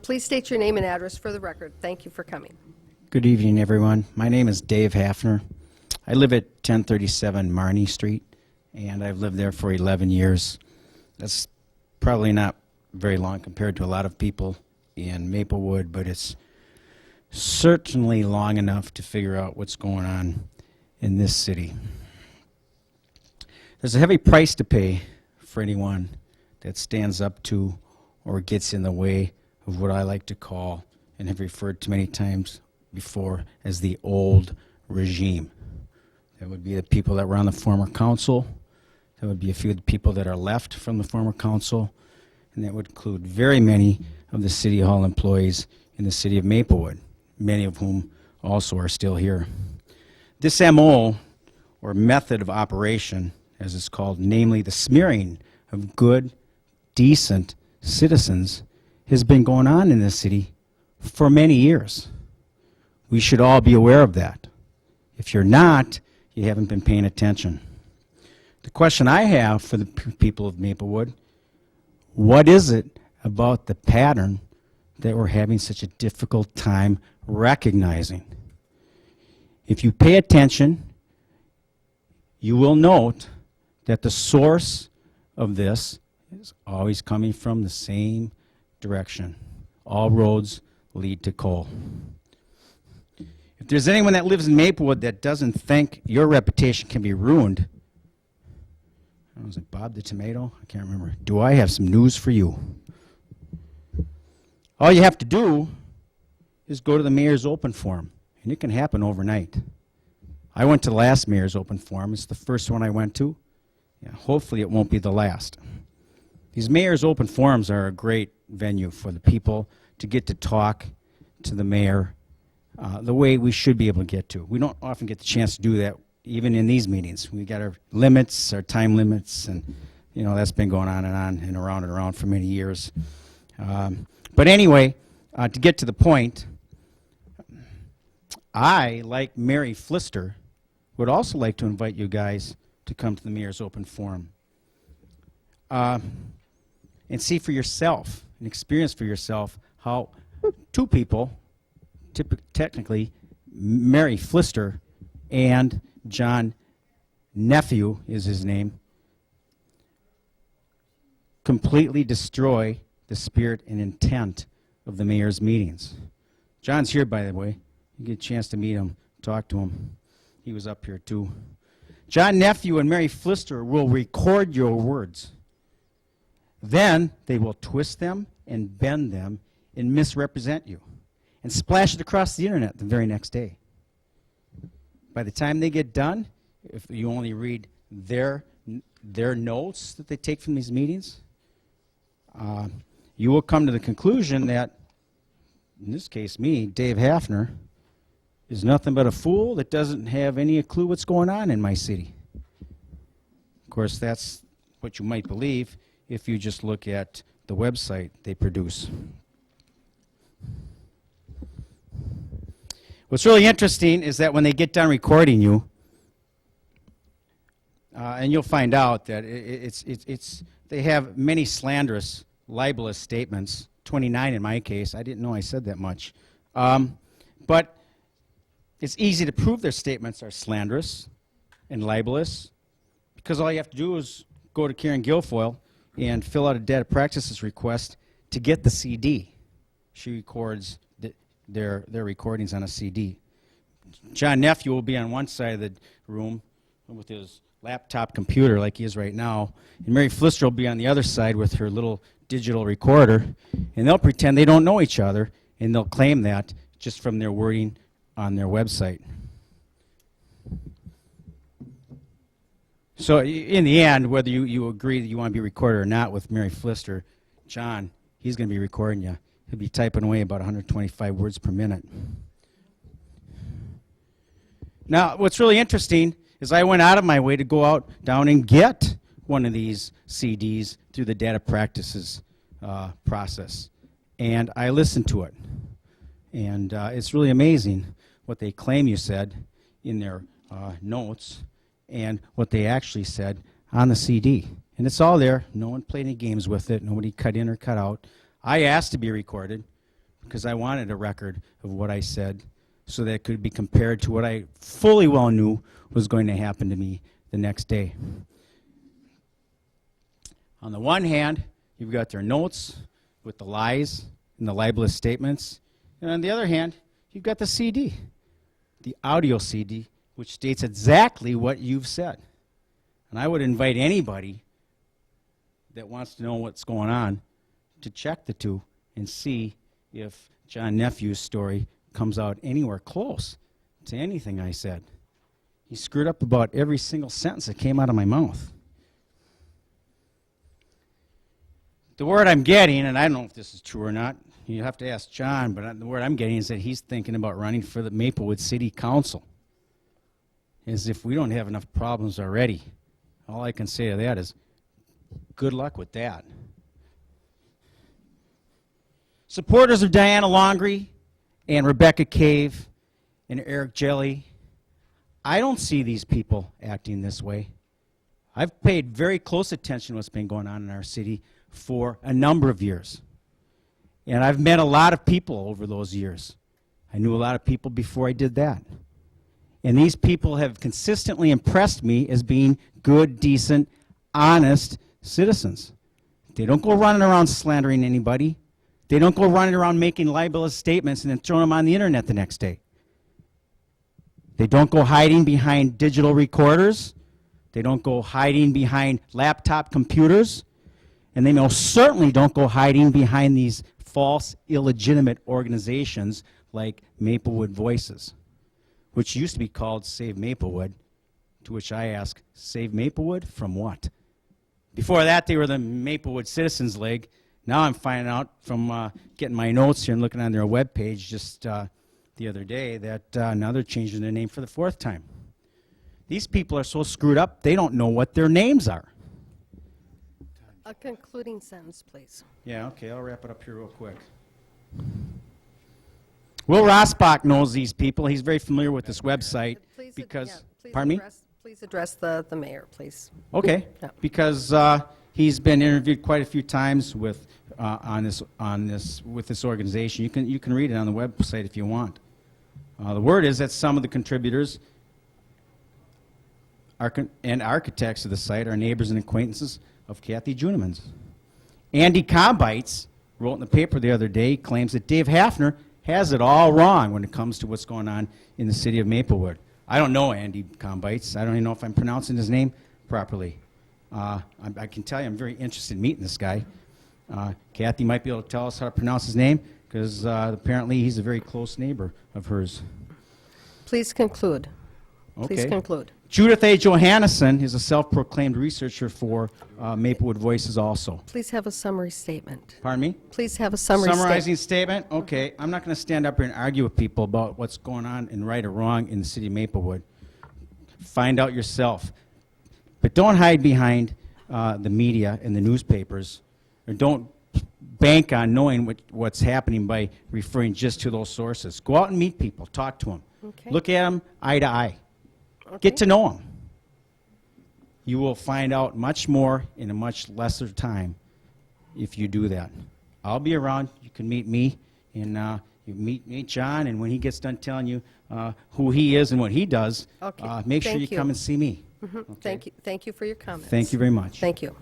Please state your name and address for the record. Thank you for coming. Good evening, everyone. My name is Dave Hafner. I live at 1037 Marnie Street, and I've lived there for 11 years. That's probably not very long compared to a lot of people in Maplewood, but it's certainly long enough to figure out what's going on in this city. There's a heavy price to pay for anyone that stands up to or gets in the way of what I like to call, and have referred to many times before, as the old regime. That would be the people that were on the former council. That would be a few of the people that are left from the former council, and that would include very many of the City Hall employees in the city of Maplewood, many of whom also are still here. This MO, or method of operation, as it's called, namely the smearing of good, decent citizens, has been going on in this city for many years. We should all be aware of that. If you're not, you haven't been paying attention. The question I have for the people of Maplewood: what is it about the pattern that we're having such a difficult time recognizing? If you pay attention, you will note that the source of this is always coming from the same direction. All roads lead to coal. If there's anyone that lives in Maplewood that doesn't think your reputation can be ruined, was it Bob the Tomato? I can't remember. Do I have some news for you? All you have to do is go to the mayor's open forum, and it can happen overnight. I went to the last mayor's open forum. It's the first one I went to. Yeah, hopefully it won't be the last. These mayor's open forums are a great venue for the people to get to talk to the mayor the way we should be able to get to. We don't often get the chance to do that even in these meetings. We got our limits, our time limits, and that's been going on and around for many years. But anyway, to get to the point, I, like Mary Pflister, would also like to invite you guys to come to the mayor's open forum and see for yourself and experience for yourself how two people, technically Mary Pflister and John Nephew is his name, completely destroy the spirit and intent of the mayor's meetings. John's here, by the way. You get a chance to meet him, talk to him. He was up here too. John Nephew and Mary Pflister will record your words. Then they will twist them and bend them and misrepresent you and splash it across the internet the very next day. By the time they get done, if you only read their notes that they take from these meetings, you will come to the conclusion that, in this case me, Dave Hafner, is nothing but a fool that doesn't have any clue what's going on in my city. Of course, that's what you might believe if you just look at the website they produce. What's really interesting is that when they get done recording you, and you'll find out that they have many slanderous, libelous statements, 29 in my case. I didn't know I said that much. But it's easy to prove their statements are slanderous and libelous, because all you have to do is go to Karen Guilfoyle and fill out a data practices request to get the CD. She records their recordings on a CD. John Nephew will be on one side of the room with his laptop computer like he is right now, and Mary Pflister will be on the other side with her little digital recorder, and they'll pretend they don't know each other, and they'll claim that just from their wording on their website. So in the end, whether you agree that you want to be recorded or not with Mary Pflister, John, he's going to be recording you. He'll be typing away about 125 words per minute. Now, what's really interesting is I went out of my way to go out down and get one of these CDs through the data practices process, and I listened to it. And it's really amazing what they claim you said in their notes and what they actually said on the CD. And it's all there. No one played any games with it. Nobody cut in or cut out. I asked to be recorded because I wanted a record of what I said so that it could be compared to what I fully well knew was going to happen to me the next day. On the one hand, you've got their notes with the lies and the libelous statements. And on the other hand, you've got the CD, the audio CD, which states exactly what you've said. And I would invite anybody that wants to know what's going on to check the two and see if John Nephew's story comes out anywhere close to anything I said. He screwed up about every single sentence that came out of my mouth. The word I'm getting, and I don't know if this is true or not, you have to ask John, but the word I'm getting is that he's thinking about running for the Maplewood City Council. As if we don't have enough problems already. All I can say to that is, good luck with that. Supporters of Diana Longrie and Rebecca Cave and Eric Jelly, I don't see these people acting this way. I've paid very close attention to what's been going on in our city for a number of years. And I've met a lot of people over those years. I knew a lot of people before I did that. And these people have consistently impressed me as being good, decent, honest citizens. They don't go running around slandering anybody. They don't go running around making libelous statements and then throwing them on the internet the next day. They don't go hiding behind digital recorders. They don't go hiding behind laptop computers. And they most certainly don't go hiding behind these false, illegitimate organizations like Maplewood Voices, which used to be called Save Maplewood, to which I ask, Save Maplewood from what? Before that, they were the Maplewood Citizens League. Now I'm finding out from getting my notes here and looking on their webpage just the other day that now they're changing their name for the 4th time. These people are so screwed up, they don't know what their names are. A concluding sentence, please. Yeah, okay, I'll wrap it up here real quick. Will Rossbach knows these people. He's very familiar with this website Please, because, please pardon me? Please address the mayor, please. Okay, Yeah. because he's been interviewed quite a few times with with this organization. You can read it on the website if you want. The word is that some of the contributors and architects of the site are neighbors and acquaintances of Kathy Juneman's. Andy Combites wrote in the paper the other day, claims that Dave Hafner has it all wrong when it comes to what's going on in the city of Maplewood. I don't know Andy Combites. I don't even know if I'm pronouncing his name properly. I can tell you I'm very interested in meeting this guy. Kathy might be able to tell us how to pronounce his name, because apparently he's a very close neighbor of hers. Please conclude. Please Okay. conclude. Judith A. Johannesson is a self-proclaimed researcher for Maplewood Voices also. Please have a summary statement. Pardon me? Please have a summary Summarizing statement. statement? Okay. I'm not going to stand up here and argue with people about what's going on and right or wrong in the city of Maplewood. Find out yourself. But don't hide behind the media and the newspapers, or don't bank on knowing what's happening by referring just to those sources. Go out and meet people. Talk to them. Okay. Look at them eye to eye. Okay. Get to know them. You will find out much more in a much lesser time if you do that. I'll be around. You can meet me, and you meet John, and when he gets done telling you who he is and what he does, Okay. make sure Thank you you. come and see me. Mhm. Okay? Thank you for your comments. Thank you very much. Thank you.